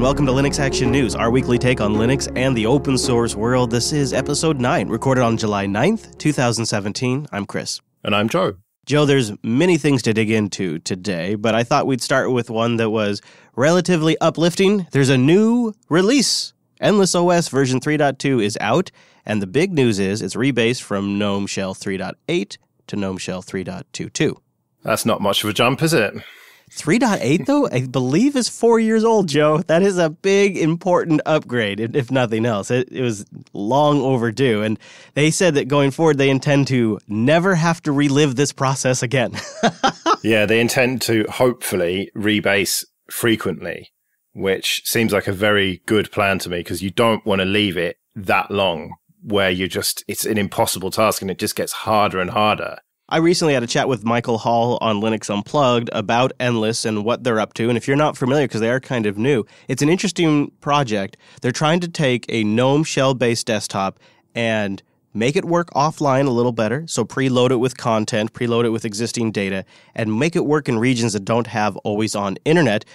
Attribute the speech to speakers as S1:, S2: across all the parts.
S1: welcome to Linux Action News, our weekly take on Linux and the open source world. This is episode 9, recorded on July 9th, 2017. I'm Chris.
S2: And I'm Joe.
S1: Joe, there's many things to dig into today, but I thought we'd start with one that was relatively uplifting. There's a new release. Endless OS version 3.2 is out, and the big news is it's rebased from GNOME Shell 3.8 to GNOME Shell 3.22.
S2: That's not much of a jump, is it?
S1: 3.8, though, I believe is 4 years old, Joe. That is a big, important upgrade, if nothing else. It was long overdue, and they said that going forward, they intend to never have to relive this process again.
S2: Yeah, they intend to hopefully rebase frequently, which seems like a very good plan to me, because you don't want to leave it that long where it's an impossible task and it just gets harder and harder.
S1: I recently had a chat with Michael Hall on Linux Unplugged about Endless and what they're up to. And if you're not familiar, because they are kind of new, it's an interesting project. They're trying to take a GNOME Shell-based desktop and make it work offline a little better. So preload it with content, preload it with existing data, and make it work in regions that don't have always-on internet,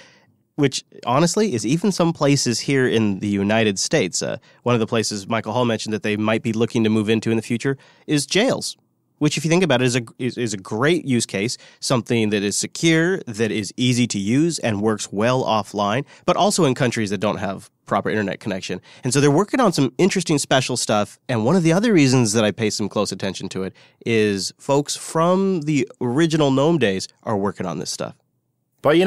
S1: which honestly is even some places here in the United States. One of the places Michael Hall mentioned that they might be looking to move into in the future is jails, which, if you think about it, is a great use case, something that is secure, that is easy to use, and works well offline, but also in countries that don't have proper internet connection. And so they're working on some interesting special stuff, and one of the other reasons that I pay some close attention to it is folks from the original GNOME days are working on this stuff.
S2: But,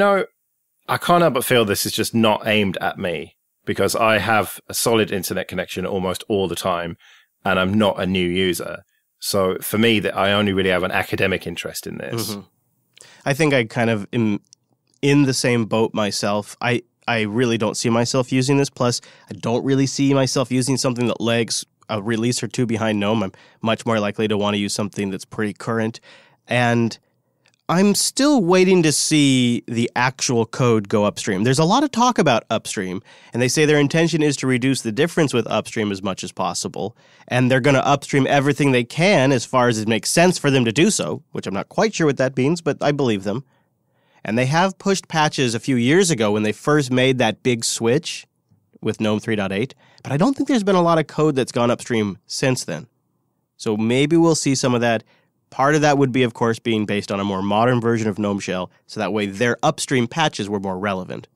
S2: I can't help but feel this is just not aimed at me, because I have a solid internet connection almost all the time, and I'm not a new user. So for me, that I only really have an academic interest in this.
S1: Mm-hmm. I think I kind of am in the same boat myself. I really don't see myself using this. Plus, I don't really see myself using something that lags a release or two behind GNOME. I'm much more likely to want to use something that's pretty current. And I'm still waiting to see the actual code go upstream. There's a lot of talk about upstream, and they say their intention is to reduce the difference with upstream as much as possible, and they're going to upstream everything they can as far as it makes sense for them to do so, which I'm not quite sure what that means, but I believe them. And they have pushed patches a few years ago when they first made that big switch with GNOME 3.8, but I don't think there's been a lot of code that's gone upstream since then. So maybe we'll see some of that. Part of that would be, of course, being based on a more modern version of GNOME Shell, so that way their upstream patches were more relevant.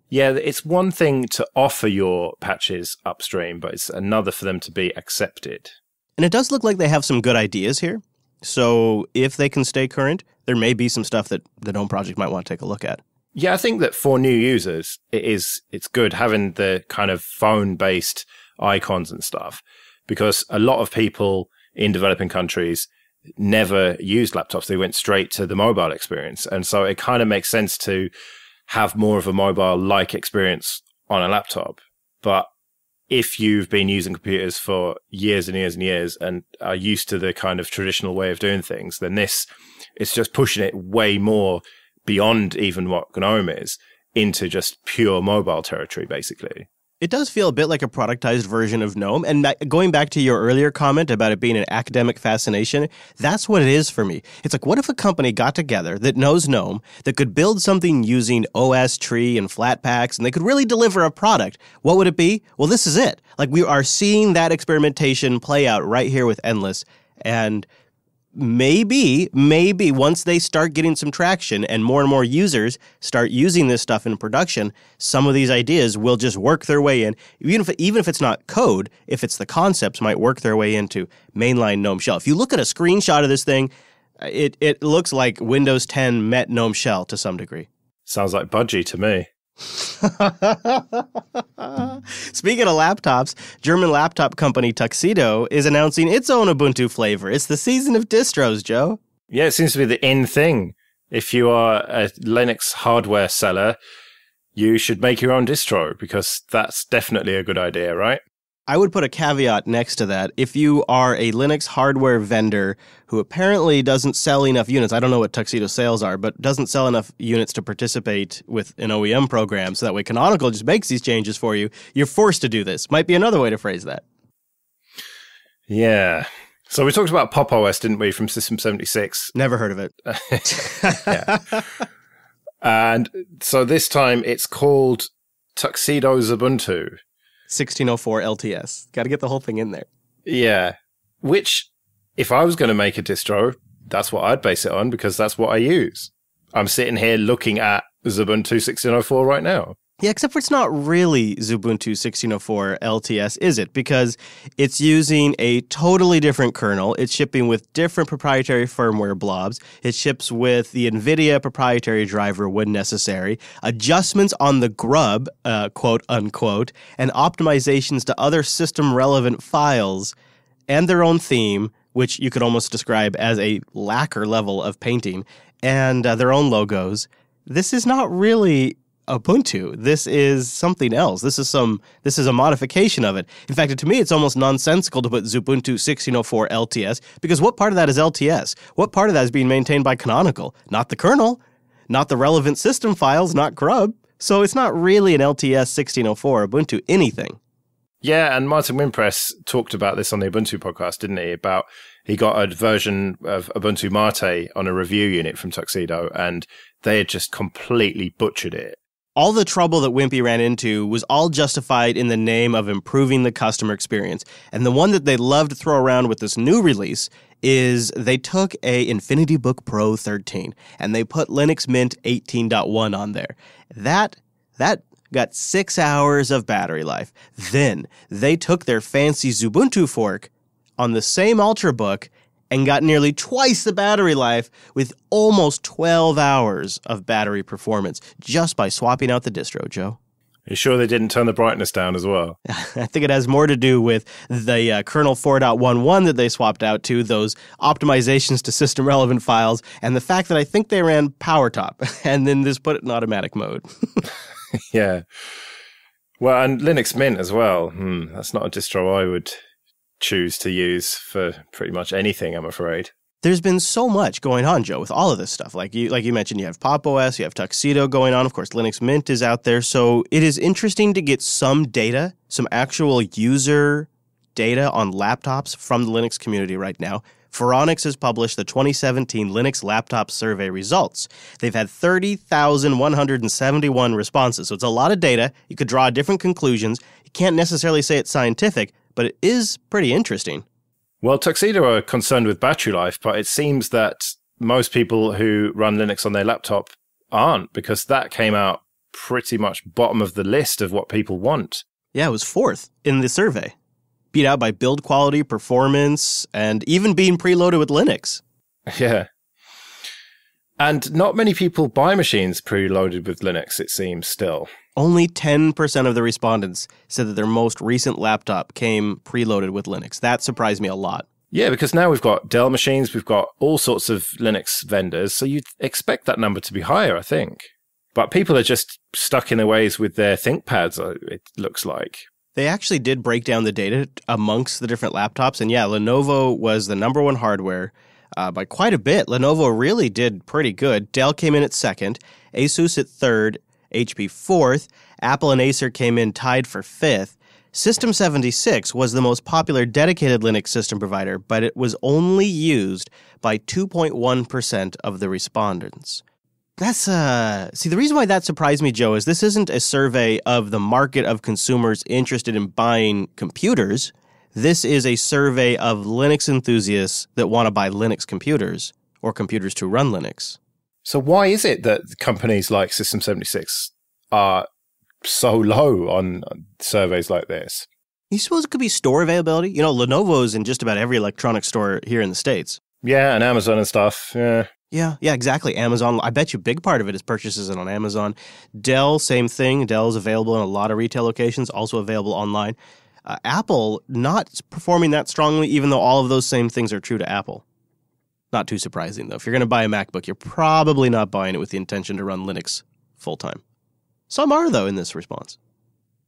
S2: Yeah, it's one thing to offer your patches upstream, but it's another for them to be accepted.
S1: And it does look like they have some good ideas here. So if they can stay current, there may be some stuff that the GNOME project might want to take a look at.
S2: Yeah, I think that for new users, it's good having the kind of phone-based icons and stuff, because a lot of people in developing countries never used laptops. They went straight to the mobile experience. And so it kind of makes sense to have more of a mobile-like experience on a laptop. But if you've been using computers for years and years and years and are used to the kind of traditional way of doing things, then it's just pushing it way more beyond even what GNOME is into just pure mobile territory, basically.
S1: It does feel a bit like a productized version of GNOME, and going back to your earlier comment about it being an academic fascination, that's what it is for me. It's like, what if a company got together that knows GNOME, that could build something using OS tree and Flatpaks, and they could really deliver a product? What would it be? Well, this is it. Like, we are seeing that experimentation play out right here with Endless, and maybe once they start getting some traction and more users start using this stuff in production, some of these ideas will just work their way in. Even if it's not code, if it's the concepts, might work their way into mainline GNOME Shell. If you look at a screenshot of this thing, it looks like Windows 10 met GNOME Shell to some degree.
S2: Sounds like Budgie to me.
S1: Speaking of laptops, German laptop company Tuxedo is announcing its own Ubuntu flavor. It's the season of distros, Joe.
S2: Yeah, it seems to be the in thing. If you are a Linux hardware seller, you should make your own distro, because that's definitely a good idea, right?
S1: I would put a caveat next to that. If you are a Linux hardware vendor who apparently doesn't sell enough units, I don't know what Tuxedo sales are, but doesn't sell enough units to participate with an OEM program, so that way Canonical just makes these changes for you, you're forced to do this. Might be another way to phrase that.
S2: Yeah. So we talked about Pop! OS, didn't we, from System76?
S1: Never heard of it.
S2: Yeah. And so this time it's called Tuxedo's Ubuntu.
S1: 1604 LTS. Got to get the whole thing in there.
S2: Yeah. Which, if I was going to make a distro, that's what I'd base it on because that's what I use. I'm sitting here looking at Ubuntu 1604 right now.
S1: Yeah, except for it's not really Ubuntu 1604 LTS, is it? Because it's using a totally different kernel. It's shipping with different proprietary firmware blobs. It ships with the NVIDIA proprietary driver when necessary, adjustments on the grub, quote unquote, and optimizations to other system-relevant files and their own theme, which you could almost describe as a lacquer level of painting, and their own logos. This is not really Ubuntu. This is something else. This is a modification of it. In fact, to me, it's almost nonsensical to put Ubuntu 1604 LTS because what part of that is LTS? What part of that is being maintained by Canonical? Not the kernel, not the relevant system files, not grub. So it's not really an LTS 1604 Ubuntu anything.
S2: Yeah, and Martin Wimpress talked about this on the Ubuntu podcast, didn't he? About he got a version of Ubuntu Mate on a review unit from Tuxedo, and they had just completely butchered it.
S1: All the trouble that Wimpy ran into was all justified in the name of improving the customer experience. And the one that they love to throw around with this new release is they took a Infinity Book Pro 13 and they put Linux Mint 18.1 on there. That got 6 hours of battery life. Then they took their fancy Ubuntu fork on the same Ultrabook and got nearly twice the battery life with almost 12 hours of battery performance just by swapping out the distro, Joe.
S2: You sure they didn't turn the brightness down as well?
S1: I think it has more to do with the kernel 4.11 that they swapped out to, those optimizations to system-relevant files, and the fact that I think they ran PowerTop and then just put it in automatic mode.
S2: Yeah. Well, and Linux Mint as well. That's not a distro I would choose to use for pretty much anything, I'm afraid.
S1: There's been so much going on, Joe, with all of this stuff. Like you mentioned, you have Pop! OS, you have Tuxedo going on. Of course, Linux Mint is out there. So it is interesting to get some data, some actual user data on laptops from the Linux community right now. Phoronix has published the 2017 Linux Laptop Survey results. They've had 30,171 responses, so it's a lot of data. You could draw different conclusions. You can't necessarily say it's scientific, but it is pretty interesting.
S2: Well, Tuxedo are concerned with battery life, but it seems that most people who run Linux on their laptop aren't, because that came out pretty much bottom of the list of what people want.
S1: Yeah, it was fourth in the survey. Beat out by build quality, performance, and even being preloaded with Linux.
S2: Yeah. And not many people buy machines preloaded with Linux, it seems, still.
S1: Only 10% of the respondents said that their most recent laptop came preloaded with Linux. That surprised me a lot.
S2: Yeah, because now we've got Dell machines, we've got all sorts of Linux vendors, so you'd expect that number to be higher, I think. But people are just stuck in their ways with their ThinkPads, it looks like.
S1: They actually did break down the data amongst the different laptops, and yeah, Lenovo was the number one hardware by quite a bit. Lenovo really did pretty good. Dell came in at second, Asus at third, HP fourth, Apple and Acer came in tied for fifth. System76 was the most popular dedicated Linux system provider, but it was only used by 2.1% of the respondents. That's, see, the reason why that surprised me, Joe, is this isn't a survey of the market of consumers interested in buying computers. This is a survey of Linux enthusiasts that want to buy Linux computers or computers to run Linux.
S2: So why is it that companies like System76 are so low on surveys like this?
S1: You suppose it could be store availability? You know, Lenovo's in just about every electronic store here in the States.
S2: Yeah, and Amazon and stuff, yeah.
S1: Yeah, exactly. Amazon, I bet you a big part of it is purchases on Amazon. Dell, same thing. Dell is available in a lot of retail locations, also available online. Apple, not performing that strongly, even though all of those same things are true to Apple. Not too surprising, though. If you're going to buy a MacBook, you're probably not buying it with the intention to run Linux full-time. Some are, though, in this response.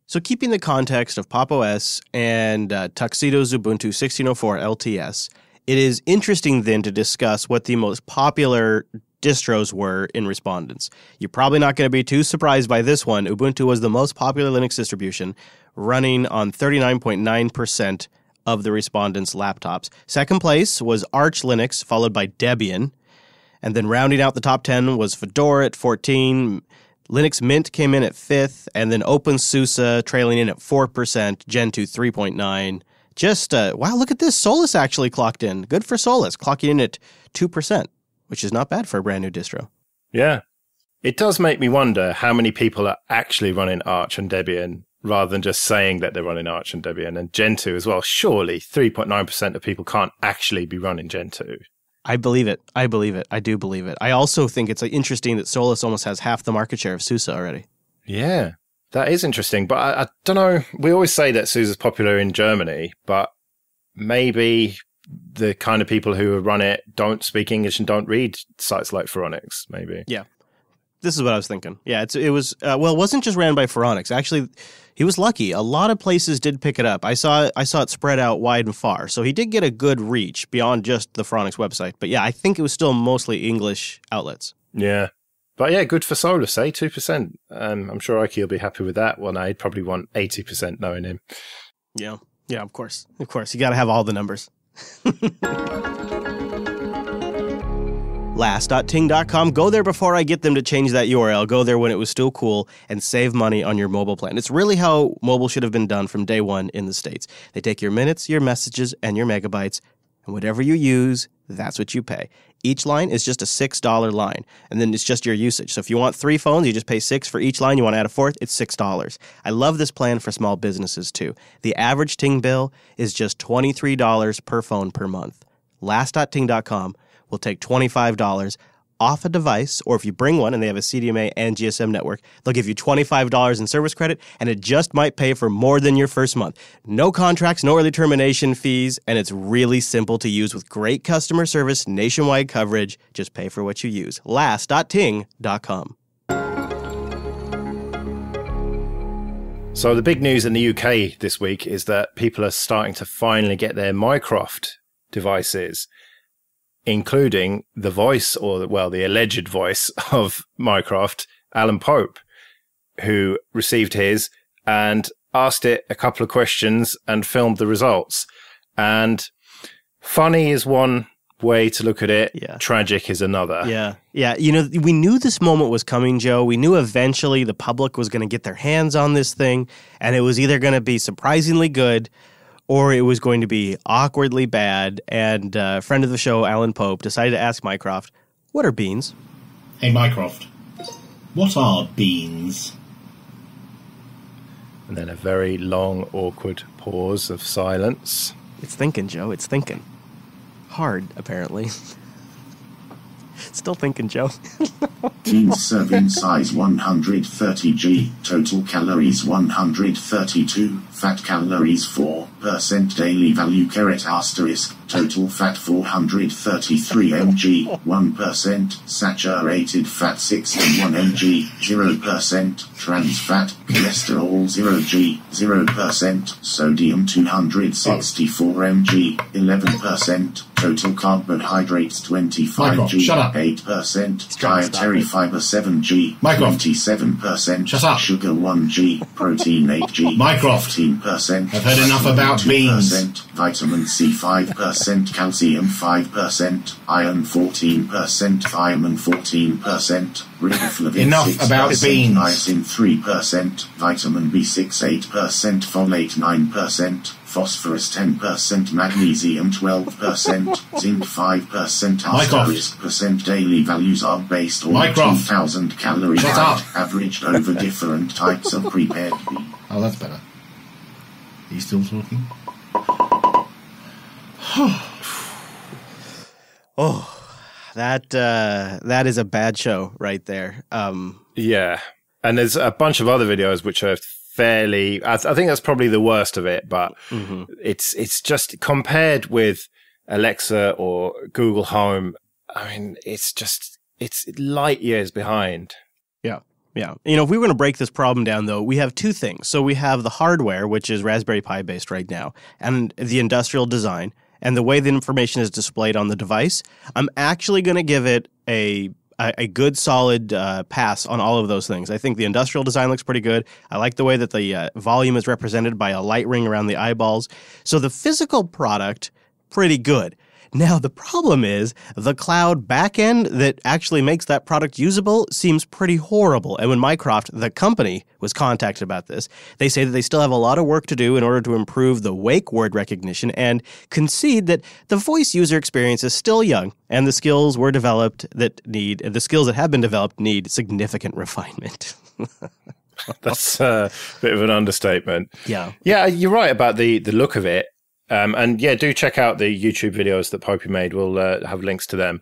S1: So keeping the context of Pop! OS and Tuxedo's Ubuntu 1604 LTS, it is interesting then to discuss what the most popular distros were in respondents. You're probably not going to be too surprised by this one. Ubuntu was the most popular Linux distribution, running on 39.9% of the respondents' laptops. Second place was Arch Linux, followed by Debian. And then rounding out the top 10 was Fedora at 14, Linux Mint came in at 5th, and then OpenSUSE trailing in at 4%, Gentoo 3.9%. Just, wow, look at this. Solus actually clocked in. Good for Solus, clocking in at 2%, which is not bad for a brand new distro.
S2: Yeah. It does make me wonder how many people are actually running Arch and Debian rather than just saying that they're running Arch and Debian, and Gentoo as well. Surely 3.9% of people can't actually be running Gentoo.
S1: I believe it. I do believe it. I also think it's interesting that Solus almost has half the market share of SUSE already.
S2: Yeah, that is interesting. But I don't know. We always say that SUSE is popular in Germany, but maybe the kind of people who run it don't speak English and don't read sites like Phoronix, maybe.
S1: Yeah. This is what I was thinking. Yeah, it was, it wasn't just ran by Phoronix. Actually, he was lucky. A lot of places did pick it up. I saw it spread out wide and far. So he did get a good reach beyond just the Phoronix website. But yeah, I think it was still mostly English outlets.
S2: Yeah. But yeah, good for Solus, 2%. I'm sure Ike will be happy with that one. I'd probably want 80% knowing him.
S1: Yeah. Yeah, of course. Of course. You got to have all the numbers. Last.ting.com. Go there before I get them to change that URL. Go there when it was still cool and save money on your mobile plan. It's really how mobile should have been done from day one in the States. They take your minutes, your messages, and your megabytes, and whatever you use, that's what you pay. Each line is just a $6 line, and then it's just your usage. So if you want 3 phones, you just pay $6 for each line. You want to add a 4th, it's $6. I love this plan for small businesses, too. The average Ting bill is just $23 per phone per month. Last.ting.com will take $25 off a device, or if you bring one and they have a CDMA and GSM network, they'll give you $25 in service credit, and it just might pay for more than your first month. No contracts, no early termination fees, and it's really simple to use with great customer service, nationwide coverage. Just pay for what you use. Last.ting.com.
S2: So the big news in the UK this week is that people are starting to finally get their Mycroft devices, including the voice, or, well, the alleged voice of Mycroft, Alan Pope, who received his and asked it a couple of questions and filmed the results. And funny is one way to look at it. Yeah. Tragic is another.
S1: Yeah. Yeah. You know, we knew this moment was coming, Joe. We knew eventually the public was going to get their hands on this thing, and it was either going to be surprisingly good or it was going to be awkwardly bad. And a friend of the show, Alan Pope, decided to ask Mycroft, what are beans?
S3: Hey, Mycroft, what are beans?
S2: And then a very long, awkward pause of silence.
S1: It's thinking, Joe. It's thinking. Hard, apparently. Still thinking, Joe.
S4: Teen serving size 130g, total calories 132, fat calories 4%, daily value ***, total fat 433 mg, 1%, saturated fat 61 mg, 0%, trans fat, cholesterol 0g, 0%, sodium 264 mg, 11%, total carbohydrates 25g, 8%, dietary fiber 7g, 27%, sugar 1g, protein 8g,
S3: Mycroft,
S4: 15%,
S3: I've heard enough about beans.
S4: Vitamin C 5%, calcium 5%, iron 14%, thiamine 14%, riboflavin
S3: Enough
S4: 6%,
S3: about beans.
S4: niacin 3%, vitamin B6 8%, folate 9%, phosphorus 10%, magnesium 12%, zinc 5%, asterisk percent. Daily values are based on 2,000 calories averaged over different types of prepared beans.
S3: Oh, that's better. Are you still talking?
S1: Oh, that is a bad show right there.
S2: Yeah. And there's a bunch of other videos which are fairly, I think that's probably the worst of it, but it's just compared with Alexa or Google Home. I mean, it's light years behind.
S1: Yeah. Yeah. You know, if we were going to break this problem down, though, we have two things. So we have the hardware, which is Raspberry Pi based right now, and the industrial design and the way the information is displayed on the device. I'm actually going to give it a good solid pass on all of those things. I think the industrial design looks pretty good. I like the way that the volume is represented by a light ring around the eyeballs. So the physical product, pretty good. Now, the problem is the cloud backend that actually makes that product usable seems pretty horrible. And when Mycroft, the company, was contacted about this, they say that they still have a lot of work to do in order to improve the wake word recognition and concede that the voice user experience is still young and the skills that have been developed need significant refinement.
S2: That's a bit of an understatement.
S1: Yeah.
S2: Yeah, you're right about the look of it. And yeah, do check out the YouTube videos that Popey made. We'll have links to them.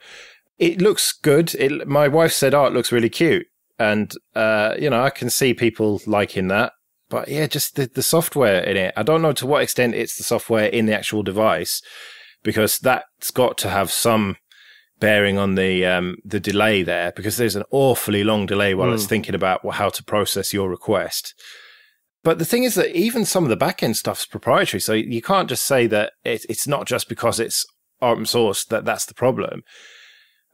S2: It looks good. My wife said, it looks really cute. And, I can see people liking that. But yeah, just the software in it. I don't know to what extent it's the software in the actual device, because that's got to have some bearing on the delay there, because there's an awfully long delay while it's thinking about how to process your request. But the thing is that even some of the backend stuff's proprietary, so you can't just say that it's not just because it's open source that's the problem.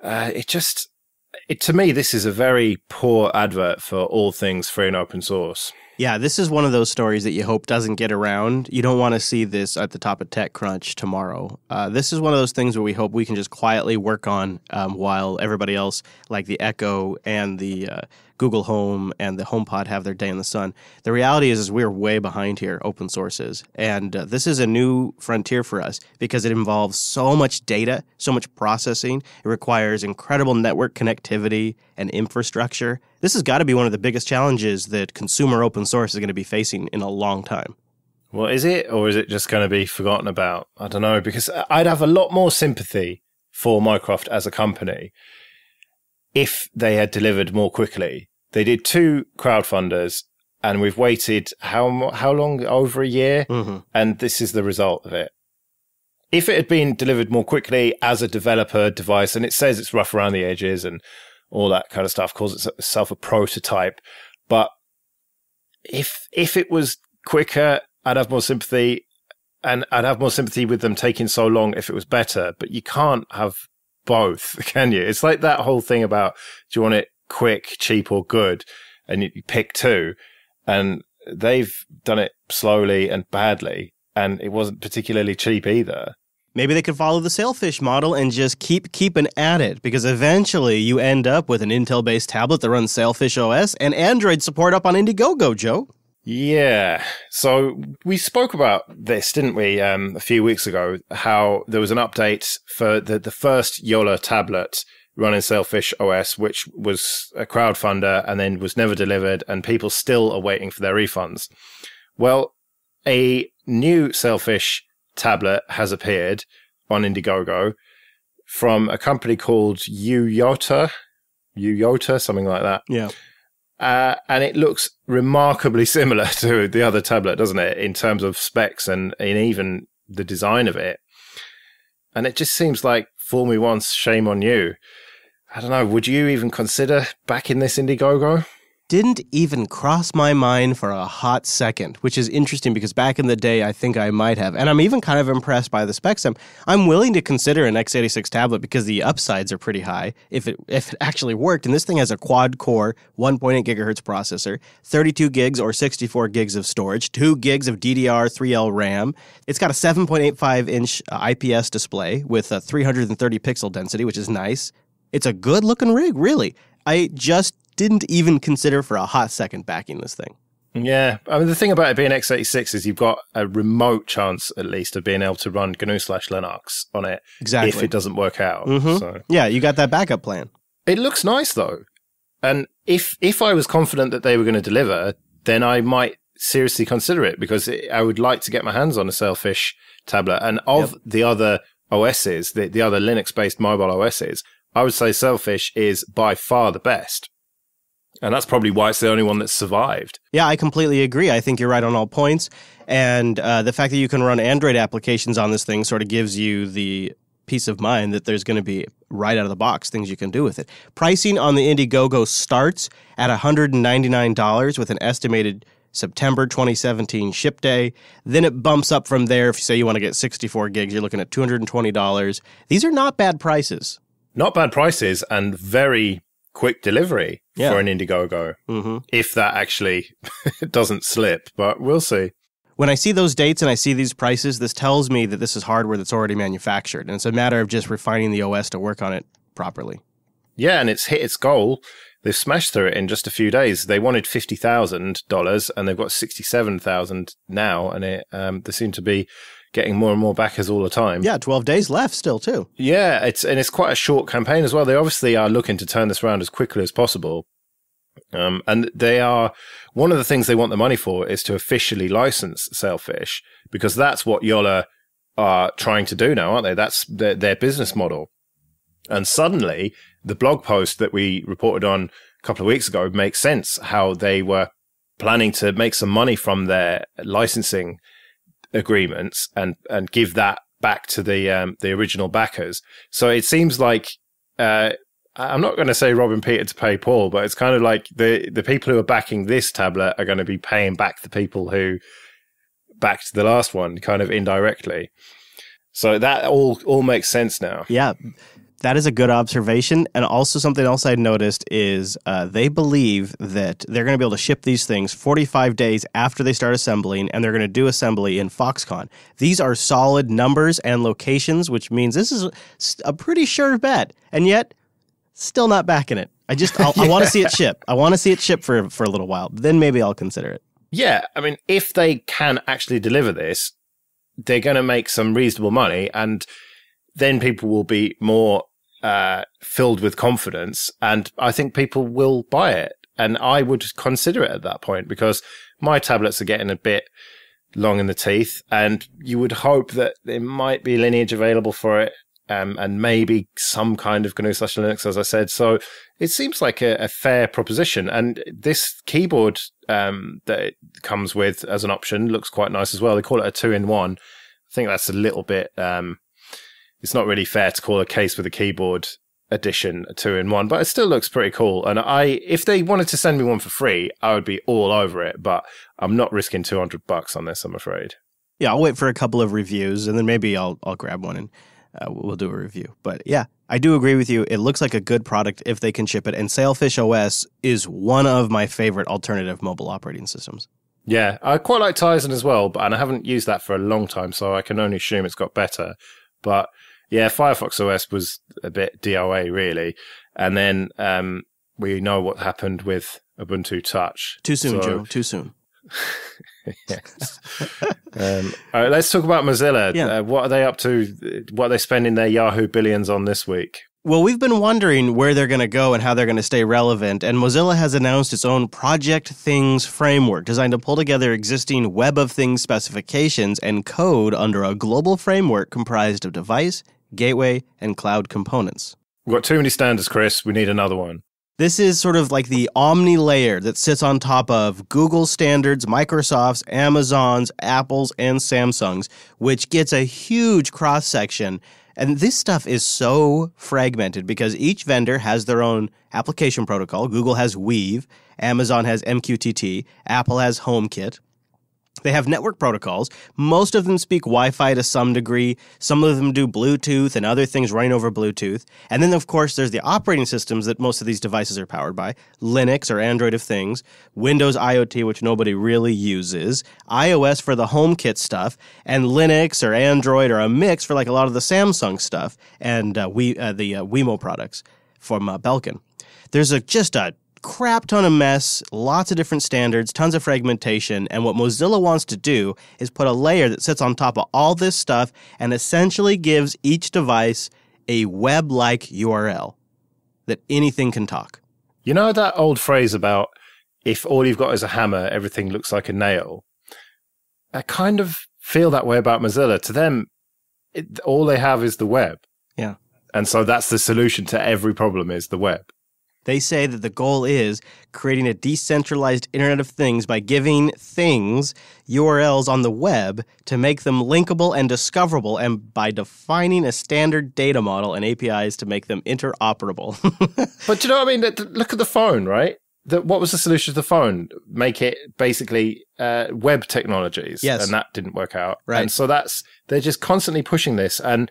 S2: To me, this is a very poor advert for all things free and open source.
S1: Yeah, this is one of those stories that you hope doesn't get around. You don't want to see this at the top of TechCrunch tomorrow. This is one of those things where we hope we can just quietly work on while everybody else, like the Echo and the Google Home and the HomePod, have their day in the sun. The reality is we're way behind here, open sources. And this is a new frontier for us because it involves so much data, so much processing. It requires incredible network connectivity and infrastructure. This has got to be one of the biggest challenges that consumer open source is going to be facing in a long time.
S2: Well, is it? Or is it just going to be forgotten about? I don't know, because I'd have a lot more sympathy for Mycroft as a company if they had delivered more quickly. They did 2 crowdfunders, and we've waited how long? Over a year? Mm-hmm. And this is the result of it. If it had been delivered more quickly as a developer device, and it says it's rough around the edges and all that kind of stuff, calls itself a prototype. But if it was quicker, I'd have more sympathy, and I'd have more sympathy with them taking so long if it was better. But you can't have both, can you? It's like that whole thing about, do you want it quick, cheap, or good? And you pick 2, and they've done it slowly and badly, and it wasn't particularly cheap either.
S1: Maybe they could follow the Sailfish model and just keep keeping at it, because eventually you end up with an Intel-based tablet that runs Sailfish OS and Android support up on IndieGoGo, Joe.
S2: Yeah. So we spoke about this, didn't we, a few weeks ago, how there was an update for the first Yola tablet running Sailfish OS, which was a crowdfunder and then was never delivered, and people still are waiting for their refunds. Well, a new Sailfish tablet has appeared on IndieGoGo from a company called Uyota, something like that.
S1: Yeah.
S2: And it looks remarkably similar to the other tablet, doesn't it, in terms of specs and in even the design of it. And it just seems like, fool me once, shame on you. I don't know, would you even consider backing this IndieGoGo?
S1: Didn't even cross my mind for a hot second, which is interesting because back in the day, I think I might have. And I'm even kind of impressed by the specs. I'm willing to consider an x86 tablet because the upsides are pretty high if it actually worked. And this thing has a quad-core 1.8 gigahertz processor, 32 gigs or 64 gigs of storage, 2 gigs of DDR3L RAM. It's got a 7.85-inch IPS display with a 330 pixel density, which is nice. It's a good-looking rig, really. I just didn't even consider for a hot second backing this thing.
S2: Yeah. I mean, the thing about it being x86 is you've got a remote chance, at least, of being able to run GNU/Linux on it.
S1: Exactly.
S2: If it doesn't work out.
S1: Mm-hmm.
S2: So.
S1: Yeah, you got that backup plan.
S2: It looks nice, though. And if I was confident that they were going to deliver, then I might seriously consider it, because I would like to get my hands on a Sailfish tablet. And of the other OSs, the other Linux-based mobile OSs, I would say Sailfish is by far the best. And that's probably why it's the only one that's survived.
S1: Yeah, I completely agree. I think you're right on all points. And the fact that you can run Android applications on this thing sort of gives you the peace of mind that there's going to be, right out of the box, things you can do with it. Pricing on the IndieGoGo starts at $199 with an estimated September 2017 ship day. Then it bumps up from there. If you say you want to get 64 gigs, you're looking at $220. These are not bad prices.
S2: Not bad prices, and very quick delivery for an IndieGoGo, if that actually doesn't slip, but we'll see.
S1: when I see those dates and I see these prices, this tells me that this is hardware that's already manufactured. And it's a matter of just refining the OS to work on it properly.
S2: Yeah, and it's hit its goal. They've smashed through it in just a few days. They wanted $50,000 and they've got $67,000 now. And they seem to be getting more and more backers all the time.
S1: Yeah, 12 days left still, too.
S2: Yeah, it's quite a short campaign as well. They obviously are looking to turn this around as quickly as possible. And they are, one of the things they want the money for is to officially license Sailfish, because that's what Yola are trying to do now, aren't they? That's their business model. And suddenly, the blog post that we reported on a couple of weeks ago makes sense, how they were planning to make some money from their licensing agreements and give that back to the original backers. So it seems like, I'm not going to say robbing Peter to pay Paul, but it's kind of like the people who are backing this tablet are going to be paying back the people who backed the last one, kind of indirectly. So that all makes sense now.
S1: Yeah, that is a good observation. And also something else I noticed is they believe that they're going to be able to ship these things 45 days after they start assembling, and they're going to do assembly in Foxconn. These are solid numbers and locations, which means this is a pretty sure bet. And yet, still not backing it. I want to see it ship. I want to see it ship for a little while. Then maybe I'll consider it.
S2: Yeah, I mean, if they can actually deliver this, they're going to make some reasonable money, and then people will be more filled with confidence, and I think people will buy it. And I would consider it at that point, because my tablets are getting a bit long in the teeth, and you would hope that there might be lineage available for it, and maybe some kind of GNU/Linux, as I said. So it seems like a fair proposition. And this keyboard that it comes with as an option looks quite nice as well. They call it a 2-in-1. I think that's a little bit... it's not really fair to call a case with a keyboard edition a 2-in-1, but it still looks pretty cool. And if they wanted to send me one for free, I would be all over it. But I'm not risking $200 on this, I'm afraid.
S1: Yeah, I'll wait for a couple of reviews, and then maybe I'll grab one and we'll do a review. But yeah, I do agree with you. It looks like a good product if they can ship it. And Sailfish OS is one of my favorite alternative mobile operating systems.
S2: Yeah, I quite like Tizen as well, and I haven't used that for a long time, so I can only assume it's got better. But yeah, Firefox OS was a bit DOA, really. And then we know what happened with Ubuntu Touch.
S1: Too soon, Joe. Too soon.
S2: Yes. All right, let's talk about Mozilla.
S1: Yeah.
S2: What are they up to? What are they spending their Yahoo billions on this week?
S1: Well, we've been wondering where they're going to go and how they're going to stay relevant, and Mozilla has announced its own Project Things framework designed to pull together existing Web of Things specifications and code under a global framework comprised of device, gateway, and cloud components.
S2: We've got too many standards, Chris. We need another one.
S1: This is sort of like the Omni layer that sits on top of Google's standards, Microsoft's, Amazon's, Apple's, and Samsung's, which gets a huge cross-section. And this stuff is so fragmented because each vendor has their own application protocol. Google has Weave, Amazon has MQTT, Apple has HomeKit. They have network protocols. Most of them speak Wi-Fi to some degree. Some of them do Bluetooth and other things running over Bluetooth. And then, of course, there's the operating systems that most of these devices are powered by. Linux or Android of Things, Windows IoT, which nobody really uses, iOS for the HomeKit stuff, and Linux or Android or a mix for like a lot of the Samsung stuff, and the Wemo products from Belkin. There's just a crap ton of mess, lots of different standards, tons of fragmentation, and what Mozilla wants to do is put a layer that sits on top of all this stuff and essentially gives each device a web-like URL that anything can talk.
S2: You know that old phrase about if all you've got is a hammer, everything looks like a nail? I kind of feel that way about Mozilla. To them, all they have is the web.
S1: Yeah.
S2: And so that's the solution to every problem is the web.
S1: They say that the goal is creating a decentralized Internet of Things by giving things URLs on the web to make them linkable and discoverable, and by defining a standard data model and APIs to make them interoperable.
S2: But you know what I mean? Look at the phone, right? What was the solution to the phone? Make it basically web technologies.
S1: Yes.
S2: And that didn't work out.
S1: Right.
S2: And so they're just constantly pushing this. And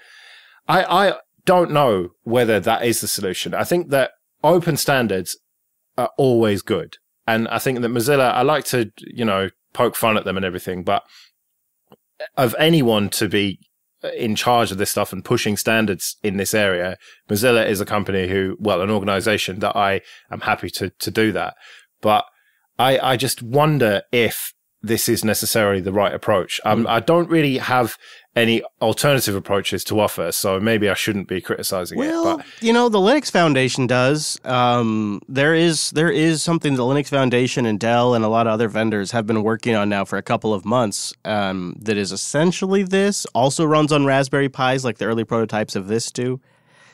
S2: I don't know whether that is the solution. I think that open standards are always good. And I think that Mozilla, I like to, poke fun at them and everything, but of anyone to be in charge of this stuff and pushing standards in this area, Mozilla is a company an organization that I am happy to do that. But I just wonder if this is necessarily the right approach. I don't really have any alternative approaches to offer, so maybe I shouldn't be criticizing it. But
S1: the Linux Foundation does. There is something the Linux Foundation and Dell and a lot of other vendors have been working on now for a couple of months that is essentially this. Also runs on Raspberry Pis like the early prototypes of this do.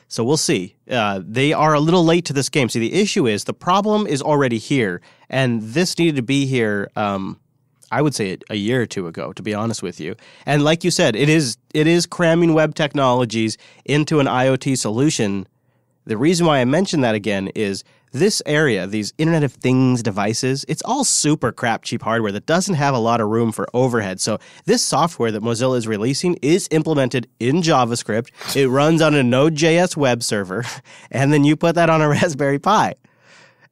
S1: So we'll see. They are a little late to this game. See, the issue is the problem is already here, and this needed to be here I would say a year or two ago, to be honest with you. And like you said, it is cramming web technologies into an IoT solution. The reason why I mention that again is this area, these Internet of Things devices, it's all super crap cheap hardware that doesn't have a lot of room for overhead. So this software that Mozilla is releasing is implemented in JavaScript. It runs on a Node.js web server, and then you put that on a Raspberry Pi.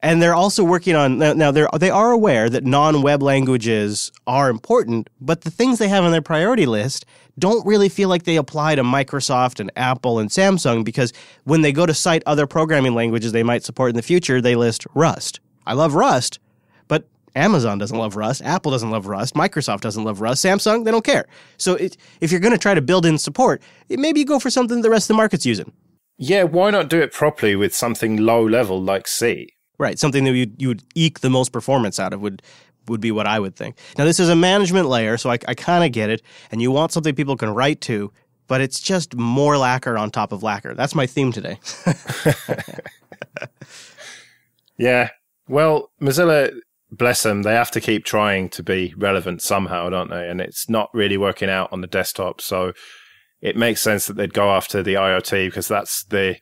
S1: And they're also working on now. They are aware that non-web languages are important, but the things they have on their priority list don't really feel like they apply to Microsoft and Apple and Samsung, because when they go to cite other programming languages they might support in the future, they list Rust. I love Rust, but Amazon doesn't love Rust, Apple doesn't love Rust, Microsoft doesn't love Rust, Samsung, they don't care. So if you're going to try to build in support, maybe you go for something the rest of the market's using.
S2: Yeah, why not do it properly with something low level like C?
S1: Right, something that you would eke the most performance out of would be what I would think. Now, this is a management layer, so I kind of get it, and you want something people can write to, but it's just more lacquer on top of lacquer. That's my theme today.
S2: Yeah, well, Mozilla, bless them, they have to keep trying to be relevant somehow, don't they? And it's not really working out on the desktop, so it makes sense that they'd go after the IoT, because that's the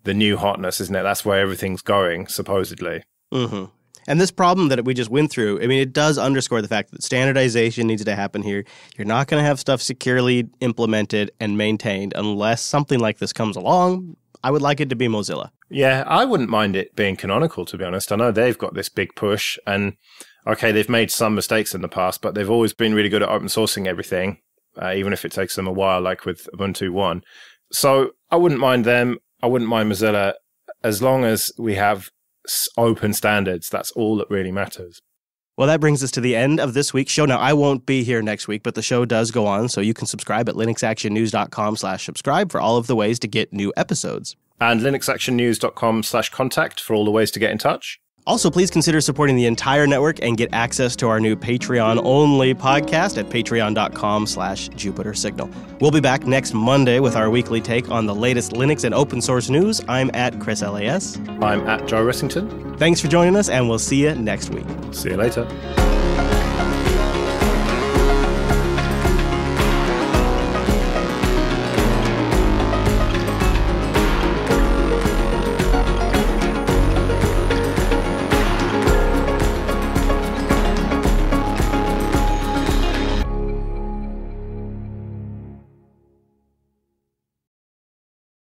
S2: new hotness, isn't it? That's where everything's going, supposedly.
S1: Mm-hmm. And this problem that we just went through, I mean, it does underscore the fact that standardization needs to happen here. You're not going to have stuff securely implemented and maintained unless something like this comes along. I would like it to be Mozilla.
S2: Yeah, I wouldn't mind it being canonical, to be honest. I know they've got this big push, and okay, they've made some mistakes in the past, but they've always been really good at open sourcing everything, even if it takes them a while, like with Ubuntu 1. So I wouldn't mind them. I wouldn't mind Mozilla, as long as we have open standards. That's all that really matters.
S1: Well, that brings us to the end of this week's show. Now, I won't be here next week, but the show does go on, so you can subscribe at linuxactionnews.com/subscribe for all of the ways to get new episodes.
S2: And linuxactionnews.com/contact for all the ways to get in touch.
S1: Also, please consider supporting the entire network and get access to our new Patreon-only podcast at patreon.com/JupiterSignal. We'll be back next Monday with our weekly take on the latest Linux and open source news. I'm at Chris LAS.
S2: I'm at Joe Ressington.
S1: Thanks for joining us, and we'll see you next week.
S2: See you later.